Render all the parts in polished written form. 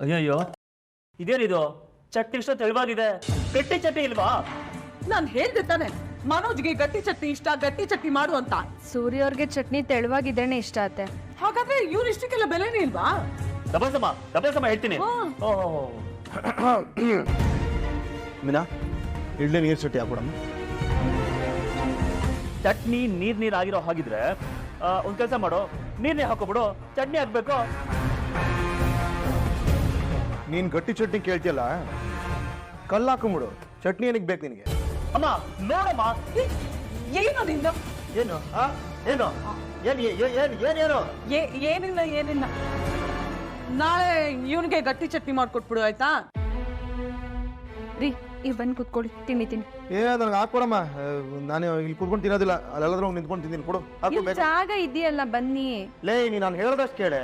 ಅಯ್ಯಯ್ಯೋ, ಇದೇನಿದು? ಚಟ್ನಿ ಇಷ್ಟ ತೆಳುವಾಗಿದೆ, ಗಟ್ಟಿ ಚಟ್ನಿ ಇಲ್ವಾ? ನಾನು ಹೇಳ್ದೆ ತಾನೆ ಮನೋಜ್ಗೆ ಗಟ್ಟಿ ಚಟ್ನಿ ಇಷ್ಟ, ಗಟ್ಟಿ ಚಟ್ನಿ ಮಾಡು ಅಂತ. ಸೂರ್ಯ ಅವ್ರಿಗೆ ಚಟ್ನಿ ತೆಳುವಾಗಿದ್ದೇನೆ ಇಷ್ಟ ಆತೆ. ಹಾಗಾದ್ರೆ ಇವ್ರು ಇಷ್ಟಕ್ಕೆಲ್ಲ ಬೆಲೆನೇ ಇಲ್ವಾ? ಡಬಲ್ ಸಮ ಹೇಳ್ತೀನಿ. ಮೀನಾ, ಇಡ್ಲಿ ನೀರು ಚಟ್ನಿ ಹಾಕೊಡಮ್ಮ. ಚಟ್ನಿ ನೀರ್ ಆಗಿರೋ ಹಾಗಿದ್ರೆ ಒಂದ್ ಕೆಲಸ ಮಾಡು, ನೀರ್ನೇ ಹಾಕೋಬಿಡು, ಚಟ್ನಿ ಹಾಕ್ಬೇಕು. ನೀನ್ ಗಟ್ಟಿ ಚಟ್ನಿ ಕೇಳ್ತಿಯಲ್ಲ, ಕಲ್ಲು ಹಾಕೊಂಬಿಡು. ಚಟ್ನಿ ಏನಕ್ಕೆ ಬೇಕು ನಿನಗೆ? ಅಮ್ಮ ನೋಡಮ್ಮ. ಏನು ನಿಂದ? ಏನು ಏನು ಏನೇನು? ಏನಿಲ್ಲ. ನಾಳೆ ಇವನಿಗೆ ಗಟ್ಟಿ ಚಟ್ನಿ ಮಾಡ್ಕೊಟ್ಬಿಡು ಆಯ್ತಾ? ರೀ ಈಗ ಬಂದು ಕುತ್ಕೊಳ್ಳಿ, ತಿನ್ನಿ. ನನಗೆ ಹಾಕೊಡಮ್ಮ. ನಾನು ಇಲ್ಲಿ ಕುತ್ಕೊಂಡು ತಿನ್ನೋದಿಲ್ಲ, ಅಲ್ಲೆಲ್ಲಾದ್ರೂ ನಿಂತ್ಕೊಂಡು ತಿಂತೀನಿ. ಕೊಡು, ಹಾಕೋಬೇಕು. ಜಾಗ ಇದೆಯಲ್ಲ, ಬನ್ನಿ. ಲೇ, ನಾನು ಹೇಳೋದಷ್ಟು ಕೇಳೆ.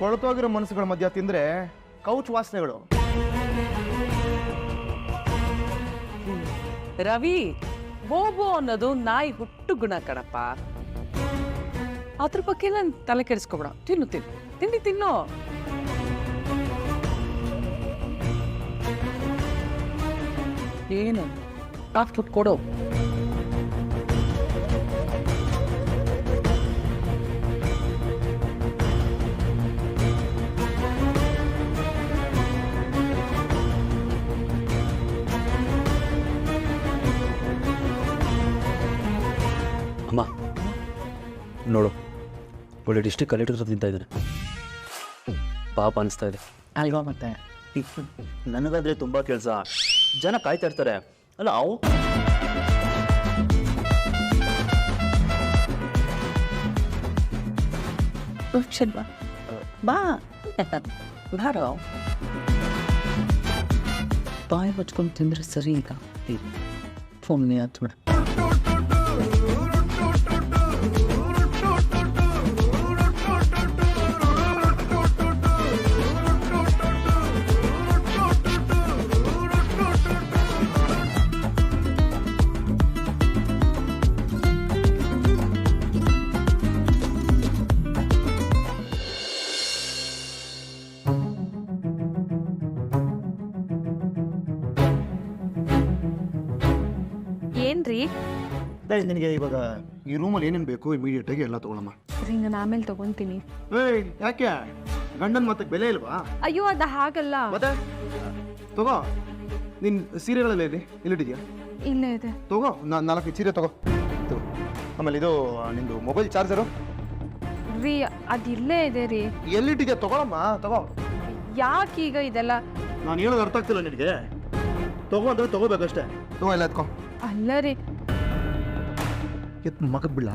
ಕೊಳತೋಗಿರೋ ಮನಸ್ಸುಗಳ ಮಧ್ಯ ತಿಂದ್ರೆ ಕೌಚ್ ವಾಸನೆಗಳು. ರವಿ, ಬೋಬೋ ಅನ್ನೋದು ನಾಯಿ ಹುಟ್ಟು ಗುಣ ಕಣಪ್ಪ. ಅದ್ರ ಬಗ್ಗೆ ನಾನು ತಲೆ ಕೆಡಿಸ್ಕೊಬೇಡ. ತಿನ್ನು. ಏನು ಕಾಫಿ ಕೊಡು. ಅಮ್ಮ ನೋಡು, ಒಳ್ಳೆ ಡಿಸ್ಟ್ರಿಕ್ಟ್ ಕಲೆಕ್ಟರ್ ಹತ್ರ ತಿಂತಾ ಇದ್ದಾನೆ. ಪಾಪ ಅನಿಸ್ತಾ ಇದೆ ಅಲ್ವಾ? ಮತ್ತೆ ನನಗಾದ್ರೆ ತುಂಬಾ ಕೆಲಸ, ಜನ ಕಾಯ್ತಾ ಇರ್ತಾರೆ ಅಲ್ಲ. ಅವು ಬಾ ಬಾರೋ. ಬಾಯಿ ಬಚ್ಕೊಂಡು ತಿಂದ್ರೆ ಸರಿ. ಈಗ ಫೋನ್ ಹತ್ಬಿಡ. ಏನ್ರಿ? ನಿನಗೆ ಇವಾಗ ಈ ರೂಮಲ್ಲಿ ಏನೇನು ಬೇಕು ಇಮಿಡಿಯೇಟ್ ಆಗಿ ಎಲ್ಲ ತಗೊಳಮ್ಮ. ಸರಿ, ನಾನು ಆಮೇಲೆ ತಗೊಂತೀನಿ. ಯಾಕೆ ಗಂಡನ ಮತ್ತೆ ಬೆಲೆ ಇಲ್ವಾ? ಅಯ್ಯೋ, ಅದು ಹಾಗಲ್ಲ. ಮತ್ತೆ ತಗೋ. ನಿನ್ ಸೀರೆಗಳೆಲ್ಲ ಇದೆ, ಇಲ್ಲಿಟ್ಟಿದ್ಯಾ? ಇಲ್ಲೇ ಇದೆ. ತಗೋ, 4 ಸೀರೆ ತಗೋ. ಆಮೇಲೆ ಇದು ನಿಂದು ಮೊಬೈಲ್ ಚಾರ್ಜರು ರೀ, ಅದು ಇಲ್ಲೇ ಇದೆ ರೀ. ಎಲ್ಲಿಟ್ಟಿದ್ಯಾ? ತಗೊಳಮ್ಮ, ತಗೋ. ಯಾಕೀಗ ಇದೆಲ್ಲ? ನಾನು ಹೇಳೋದು ಅರ್ಥ ಆಗ್ತಿಲ್ಲ ನಿನಗೆ. ತಗೋ ಅಂದ್ರೆ ತಗೋಬೇಕಷ್ಟೇ. ತಗೋ, ಎಲ್ಲ ಎತ್ಕೊ. ಅಲ್ಲ ರೀ, ಮಗದ್ ಬಿಡ್ಲ?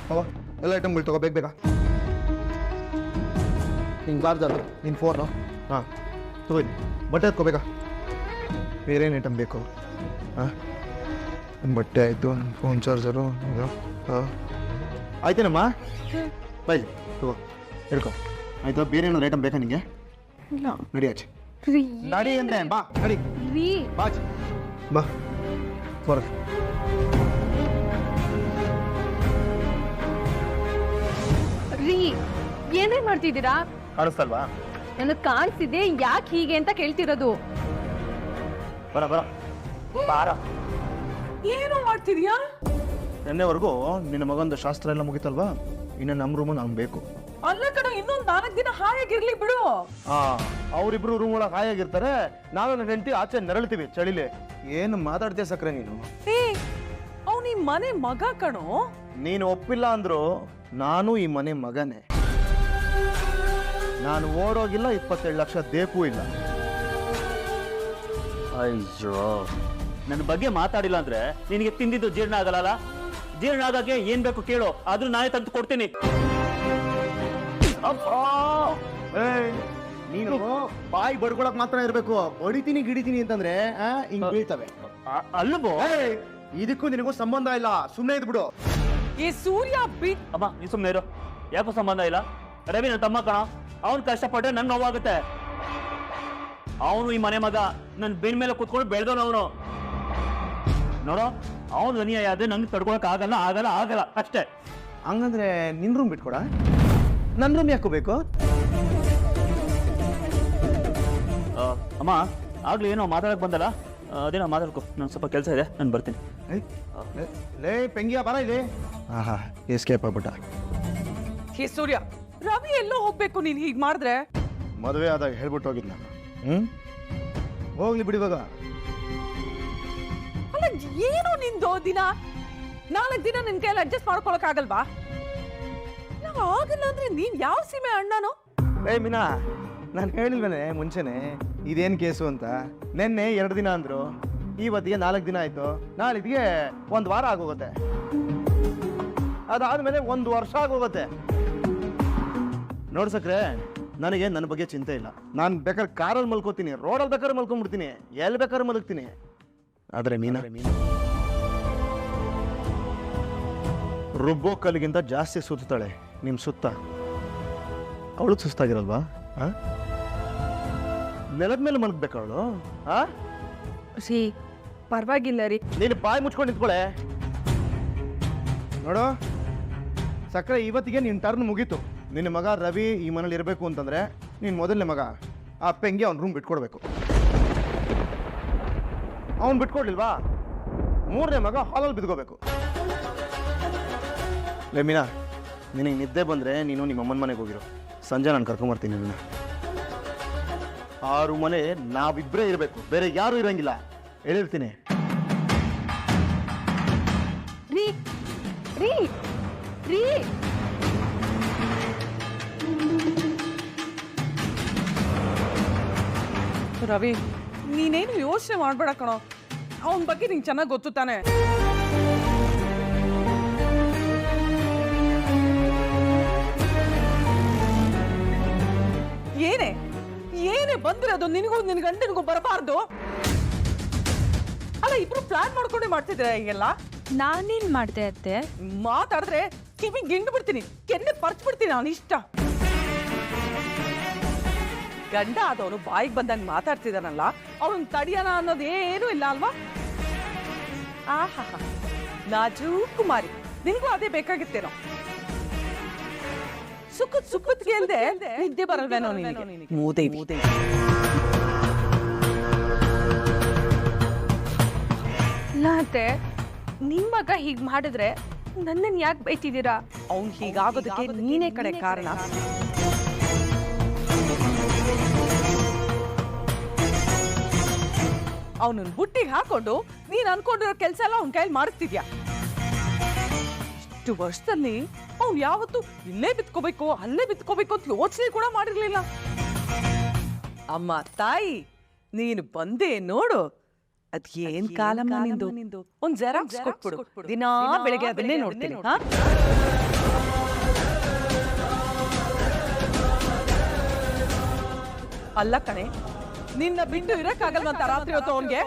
ತಗೋ, ಎಲ್ಲ ಐಟಮ್ಗಳು ತಗೋ, ಬೇಗ. ಹಿಂಗೆ ಬಾರ್ದಲ್ಲ ನಿನ್ನ ಫೋನು. ಹಾಂ, ತಗೋ. ಬಟ್ಟೆ ಎತ್ಕೋಬೇಕಾ? ಬೇರೇನು ಐಟಮ್ ಬೇಕು? ಹಾಂ, ಬಟ್ಟೆ ಆಯಿತು, ಫೋನ್ ಚಾರ್ಜರು. ಹಾಂ, ಆಯ್ತೇನಮ್ಮ? ಬೈ, ತಗೋ, ಹಿಡ್ಕೊ. ಆಯ್ತಾ? ಬೇರೆ ಏನಾದ್ರು ಐಟಮ್ ಬೇಕಾ ನಿಮಗೆ? ಇಲ್ಲ. ನಡಿ ಆಚೆ. ರೀ ನಡಿ ಅಂದೆ. ಬಾ, ನಡಿ. ರೀ, ಬಾಚ್ ಬಾ, ಹೊರ. ರೀ, ಏನೇ ಮಾಡ್ತಿದ್ದೀರಾ? ಕಾಣಿಸ್ತಲ್ವಾ? ನನಗೆ ಕಾಣಿಸ್ತಿದೆ, ಯಾಕೆ ಹೀಗೆ ಅಂತ ಕೇಳ್ತಿರೋದು. ಬಾರ. ಏನು ಮಾಡ್ತಿದ್ಯಾ? ನೆನ್ನೆವರೆಗೂ ನಿನ್ನ ಮಗಂದು ಶಾಸ್ತ್ರ ಎಲ್ಲ ಮುಗಿತಲ್ವಾ? ಇನ್ನು ನಮ್ಮ ರೂಮು ನಮ್ಗೆ ಬೇಕು. ಅಲ್ಲ ಕಣ, ಇನ್ನೊಂದು 4 ದಿನ ಹಾಯಾಗಿರ್ಲಿ ಬಿಡು. ಅವರಿಬ್ರು ರೂಮ್ ಒಳಗೆ ಹಾಯಾಗಿರ್ತಾರೆ, ನಾನು ನನ್ನ ಹೆಂಡತಿ ಆಚೆ ನೆರಳ್ತೀವಿ ಚಳಿಲಿ. ಏನು ಮಾತಾಡ್ತೀಯ ಸಕ್ರೆ ನೀನು? ಅವ್ನು ಈ ಮನೆ ಮಗ ಕಣೋ. ನೀನು ಒಪ್ಪಿಲ್ಲ ಅಂದ್ರು ನಾನು ಈ ಮನೆ ಮಗನೇ. ನಾನು ಓಡೋಗಿಲ್ಲ, 27 ಲಕ್ಷ ದೇಪೂ ಇಲ್ಲ. ಅಯ್ಯೋ, ನನ್ನ ಬಗ್ಗೆ ಮಾತಾಡಿಲ್ಲ ಅಂದ್ರೆ ನಿನಗೆ ತಿಂದಿದ್ದು ಜೀರ್ಣ ಆಗಲ್ಲ. ಜೀರ್ಣ ಆಗಕ್ಕೆ ಏನ್ ಬೇಕು ಕೇಳು, ಆದ್ರೂ ನಾನೇ ತಂದು ಕೊಡ್ತೀನಿ. ನೀನು ಬಾಯಿ ಬಡ್ಕೊಳಕ್ ಮಾತ್ರ ಇರ್ಬೇಕು. ಹೊಡಿತೀನಿ ಗಿಡಿತೀನಿ ಅಂತಂದ್ರೆ ಹಿಂಗ್ ಬೀಳ್ತವೆ. ಅಲ್ಲಬೋ, ಇದಕ್ಕೂ ನಿನಗೂ ಸಂಬಂಧ ಇಲ್ಲ, ಸುಮ್ಮನೆ ಇದ್ಬಿಡು. ಈ ಸೂರ್ಯ ಅಮ್ಮ, ನೀ ಸುಮ್ಮನೆ ಇರು. ಯಾಕೋ ಸಂಬಂಧ ಇಲ್ಲ. ರವಿ ನನ್ನ ತಮ್ಮ ಕಣ, ಅವನು ಕಷ್ಟಪಟ್ಟರೆ ನನ್ ನೋವಾಗುತ್ತೆ. ಅವನು ಈ ಮನೆ ಮಗ, ನನ್ನ ಬೆನ್ ಮೇಲೆ ಕುತ್ಕೊಂಡು ಬೆಳೆದವನು ಅವನು. ನೋಡೋ, ಅವನು ಅನ್ಯಾಯ ಆದ್ರೆ ನಂಗೆ ತಡ್ಕೊಳಕ್ ಆಗಲ್ಲ ಅಷ್ಟೇ. ಹಂಗಂದ್ರೆ ನಿನ್ ರೂಮ್ ಬಿಟ್ಕೊಡ, ನನ್ನ ರೂಮ್ ಯಾಕೋ ಬೇಕು? ಅಮ್ಮ ಆಗ್ಲೇ ಏನೋ ಮಾತಾಡಕ್ಕೆ ಬಂದಲ್ಲ, ಅದೇನೋ ಮಾತಾಡ್ಕೊ, ನಾನು ಸ್ವಲ್ಪ ಕೆಲಸ ಇದೆ, ನಾನು ಬರ್ತೀನಿ. ಲೇ ಪೆಂಗಿಯ ಬರ ಇಲ್ಲಿ. ಆಹಾ ಎಸ್ಕೇಪ್ ಆಗ್ಬಿಟ್ಟ. ಹೇ ಸೂರ್ಯ, ರವಿ ಎಲ್ಲೋ ಹೋಗ್ಬೇಕು ನೀನು ಹೀಗೆ ಮಾಡಿದ್ರೆ? ಮದುವೆ ಆದಾಗ ಹೇಳ್ಬಿಟ್ಟು ಹೋಗಿದ್ ನಾನು. ಹೋಗ್ಲಿ ಬಿಡಿ ಇವಾಗ. ಅಲ್ಲ ಏನು ನಿಂದು ದಿನ 4 ದಿನ ನಿನ್ ಕೈಯಲ್ಲಿ ಅಡ್ಜಸ್ಟ್ ಮಾಡ್ಕೊಳಕ್ ಆಗಲ್ವಾ? ನಾವು ಆಗಲ್ಲ ಅಂದ್ರೆ ನೀನ್ ಯಾವ ಸೀಮೆ ಅಣ್ಣನೋ? ಏ ಮೀನಾ, ನಾನು ಹೇಳಿಲ್ವೇನೆ ಮುಂಚೆನೆ ಇದೇನು ಕೇಸು ಅಂತ. ನಿನ್ನೆ 2 ದಿನ ಅಂದ್ರು, ಇವತ್ತಿಗೆ 4 ದಿನ ಆಯ್ತು, ನಾಳಿದ್ಗೆ 1 ವಾರ ಆಗೋಗುತ್ತೆ, ಅದಾದ್ಮೇಲೆ 1 ವರ್ಷ ಆಗೋಗುತ್ತೆ. ನೋಡ್ಸಕ್ರೆ ನನಗೆ ನನ್ನ ಬಗ್ಗೆ ಚಿಂತೆ ಇಲ್ಲ. ನಾನು ಬೇಕಾದ್ರೆ ಕಾರಲ್ಲಿ ಮಲ್ಕೋತೀನಿ, ರೋಡಲ್ಲಿ ಬೇಕಾದ್ರೆ ಮಲ್ಕೊಂಡ್ಬಿಡ್ತೀನಿ, ಎಲ್ಲಿ ಬೇಕಾದ್ರೆ ಮಲಗ್ತೀನಿ. ಆದರೆ ಮೀನಾ ರುಬ್ಬೋ ಕಲ್ಲಿಗಿಂತ ಜಾಸ್ತಿ ಸುತ್ತಾಳೆ ನಿಮ್ಮ ಸುತ್ತ. ಅವಳು ಸುಸ್ತಾಗಿರಲ್ವಾ? ನೆಲದ ಮೇಲೆ ಮಲಗ್ಬೇಕು ಅವಳು. ರೀ ಪರವಾಗಿಲ್ಲ ರೀ. ನೀನು ಬಾಯಿ ಮುಚ್ಕೊಂಡು ನಿಂತ್ಕೊಳೆ. ನೋಡು ಸಕ್ಕರೆ, ಇವತ್ತಿಗೆ ನಿನ್ನ ಟರ್ನ್ ಮುಗೀತು. ನಿನ್ನ ಮಗ ರವಿ ಈ ಮನೇಲಿ ಇರಬೇಕು ಅಂತಂದ್ರೆ ನೀನು ಮೊದಲನೇ ಮಗ ಆ ಪೆಂಗೆ ಅವ್ನ ರೂಮ್ ಬಿಟ್ಕೊಡ್ಬೇಕು. ಅವ್ನು ಬಿಟ್ಕೊಡ್ಲಿಲ್ವಾ, 3ನೇ ಮಗ ಹಾಲಲ್ಲಿ ಬಿದ್ಕೋಬೇಕು. ಲೇ ಮೀನಾ, ನಿನಗೆ ನಿದ್ದೆ ಬಂದರೆ ನೀನು ನಿಮ್ಮ ಅಮ್ಮನ ಮನೆಗೆ ಹೋಗಿರೋ, ಸಂಜೆ ನಾನು ಕರ್ಕೊಂಬರ್ತೀನಿ ನಿನ್ನ. ಆ ರೂಮನೆ ನಾವಿಬ್ಬರೇ ಇರಬೇಕು, ಬೇರೆ ಯಾರೂ ಇರೋಂಗಿಲ್ಲ, ಹೇಳಿರ್ತೀನಿ. ರೀ ರೀ ರೀ ರವಿ, ನೀನೇನು ಯೋಚನೆ ಮಾಡ್ಬೇಡ ಕಣೋ, ಅವನ ಬಗ್ಗೆ ನಿಂಗೆ ಚೆನ್ನಾಗಿ ಗೊತ್ತು ತಾನೆ. ಏನೇ ಏನೇ ಬಂದಿರೋದು ನಿನಗೂ ನಿನ್ ಗಂಡನಿಗೂ ಬರಬಾರ್ದು. ಅಲ್ಲ, ಇಬ್ರು ಪ್ಲಾನ್ ಮಾಡ್ಕೊಂಡೇ ಮಾಡ್ತಿದ್ರೆ ಹೀಗೆಲ್ಲ. ನಾನೇನ್ ಮಾಡ್ದೆ ಅತ್ತೆ? ಮಾತಾಡಿದ್ರೆ ಕಿವಿ ಗಿಂಡು ಬಿಡ್ತೀನಿ, ಕೆನ್ನೆ ಪರ್ಚ್ ಬಿಡ್ತೀನಿ. ನಾನು ಇಷ್ಟ ಗಂಡ ಆದವನು ಬಾಯಿಗೆ ಬಂದಂಗೆ ಮಾತಾಡ್ತಿದ್ದಾನಲ್ಲ, ಅವನು ತಡಿಯೋಣ ಅನ್ನೋದು ಏನೂ ಇಲ್ಲ ಅಲ್ವಾ? ಆಹಾ, ನಾಜೂಕುಮಾರಿ, ನಿನಗೂ ಅದೇ ಬೇಕಾಗಿತ್ತೇನೋ? ಸುಖದ್ ಕೇಳ್ದೆ ನಿದ್ದೆ ಬರಲ್ವೇನೋ ನಿನಗೆ? ಮೂದೇವಿ. ಇಲ್ಲ ಅತ್ತೆ, ನಿಮ್ ಮಗ ಹೀಗ್ ಮಾಡಿದ್ರೆ ನನ್ನನ್ ಯಾಕೆ ಬೈತಿದ್ದೀರಾ? ಅವ್ನು ಹೀಗಾಗೋದಕ್ಕೆ ನೀನೇ ಕಡೆ ಕಾರಣ. ಅವನನ್ನ ಬುಟ್ಟಿಗೆ ಹಾಕೊಂಡು ನೀನ್ ಅನ್ಕೊಂಡಿರೋ ಕೆಲಸ ಎಲ್ಲ ಅವ್ನ ಕೈಲಿ ಮಾಡಿಸ್ತಿದ್ಯಾ. ಇಷ್ಟು ವರ್ಷದಲ್ಲಿ ಅವ್ನು ಯಾವತ್ತು ಇಲ್ಲೇ ಬಿತ್ಕೋಬೇಕು ಅಲ್ಲೇ ಬಿತ್ಕೋಬೇಕು ಅಂತ ಯೋಚನೆ ಕೂಡ ಮಾಡಿರ್ಲಿಲ್ಲ. ಅಮ್ಮ ತಾಯಿ, ನೀನು ಬಂದೆ ನೋಡು, ಅದೇನ್ ಕಾಲಮ್ಮ ನಿಂದು. ಒಂದ್ ಜೆರಾಕ್ಸ್ ಕೊಟ್ಬಿಡು, ದಿನಾ ಬೆಳಿಗ್ಗೆ ಅದನ್ನೇ ನೋಡ್ತೀನಿ. ಅಲ್ಲ ಕಣೆ, ನಿನ್ನ ಬಿಟ್ಟು ಇರಕ್ಕಾಗಲ್ವಂತ ರಾತ್ರಿ ಹೊತ್ತು ಅವನ್ಗೆ?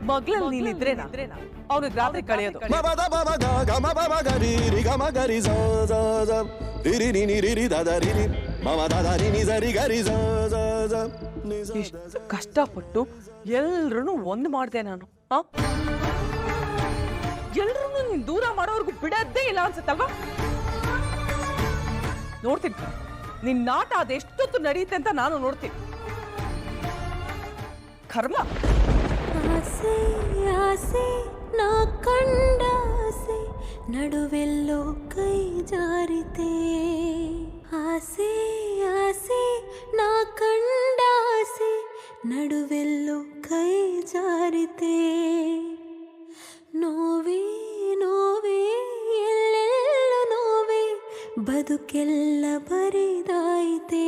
ಮಗ್ಲಲ್ಲಿ ನೀನಿದ್ರೇನಾ ಅವನಿಗೆ ರಾತ್ರಿ ಕಳೆಯೋದು? ಎಷ್ಟು ಕಷ್ಟಪಟ್ಟು ಎಲ್ರೂ ಒಂದು ಮಾಡ್ದೆ ನಾನು. ಎಲ್ರೂ ನೀನ್ ದೂರ ಮಾಡೋರ್ಗು ಬಿಡೋದೇ ಇಲ್ಲ ಅನ್ಸುತ್ತಲ್ವಾ? ನೋಡ್ತೀನಿ ನಿನ್ ನಾಟ ಅದೆಷ್ಟೊತ್ತು ನಡೆಯುತ್ತೆ ಅಂತ ನಾನು ನೋಡ್ತೀನಿ. ಕರ್ಮ. ಆಸೆ ಆಸೆ ನಾ ಕಂಡ ಆಸೆ ನಡುವೆಲ್ಲೋ ಕೈ ಜಾರಿತೆ. ಆಸೆ ಆಸೆ ನಾ ಕಂಡ ಆಸೆ ನಡುವೆಲ್ಲೋ ಕೈ ಜಾರಿತೆ. ನೋವೇ ನೋವೇ ಎಲ್ಲೆಲ್ಲ ನೋವೇ ಬದುಕೆಲ್ಲ ಬರಿದಾಯಿತೆ.